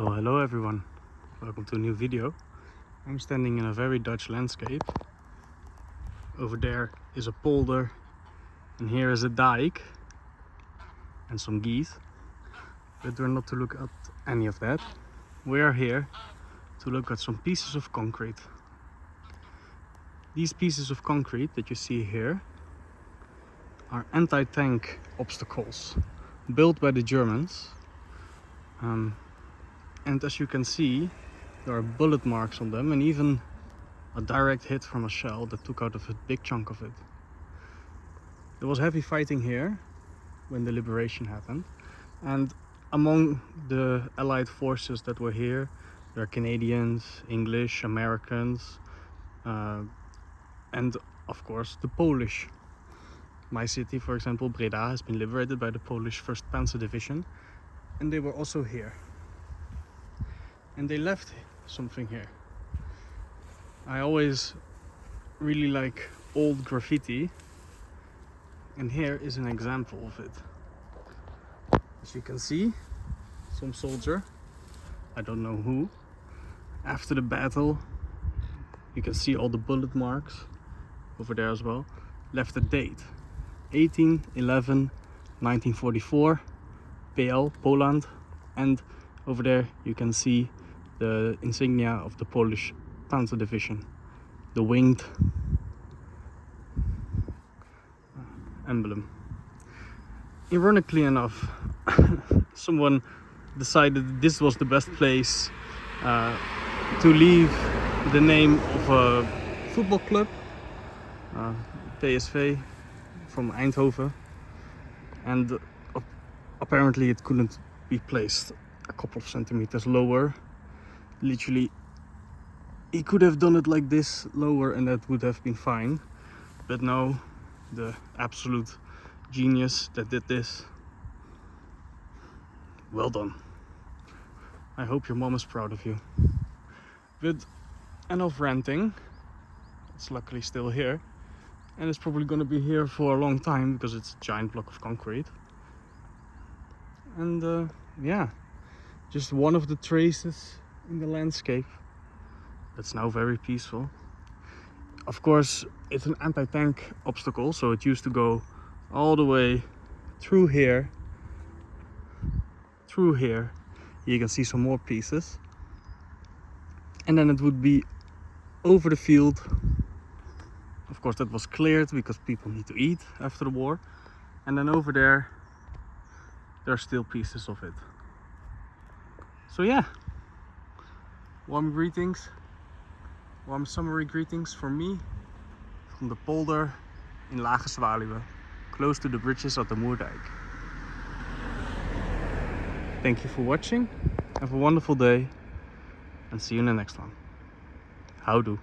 Well, hello everyone, welcome to a new video. I'm standing in a very Dutch landscape. Over there is a polder and here is a dike and some geese, but we're not to look at any of that. We are here to look at some pieces of concrete. These pieces of concrete that you see here are anti-tank obstacles built by the Germans. And as you can see, there are bullet marks on them and even a direct hit from a shell that took out a big chunk of it. There was heavy fighting here when the liberation happened, and among the Allied forces that were here, there are Canadians, English, Americans, and of course the Polish. My city, for example, Breda, has been liberated by the Polish 1st Panzer Division, and they were also here. And they left something here. I always really like old graffiti, and here is an example of it. As you can see, some soldier, I don't know who, after the battle, you can see all the bullet marks over there as well, left a date, 18/11/1944, PL, Poland, and over there you can see the insignia of the Polish Panzer Division, the winged emblem. Ironically enough, someone decided this was the best place to leave the name of a football club, PSV from Eindhoven, and apparently it couldn't be placed a couple of centimeters lower. Literally, he could have done it like this lower and that would have been fine, but no, the absolute genius that did this, well done. I hope your mom is proud of you. But enough ranting. It's luckily still here, and it's probably going to be here for a long time because it's a giant block of concrete. And yeah, just one of the traces in the landscape that's now very peaceful. Of course, it's an anti-tank obstacle, so it used to go all the way through here. You can see some more pieces, and then it would be over the field. Of course, that was cleared because people need to eat after the war, and then over there are still pieces of it. So yeah, warm summery greetings from me, from the polder in Lage Zwaluwe, close to the bridges of the Moerdijk. Thank you for watching, have a wonderful day, and see you in the next one. Houdoe.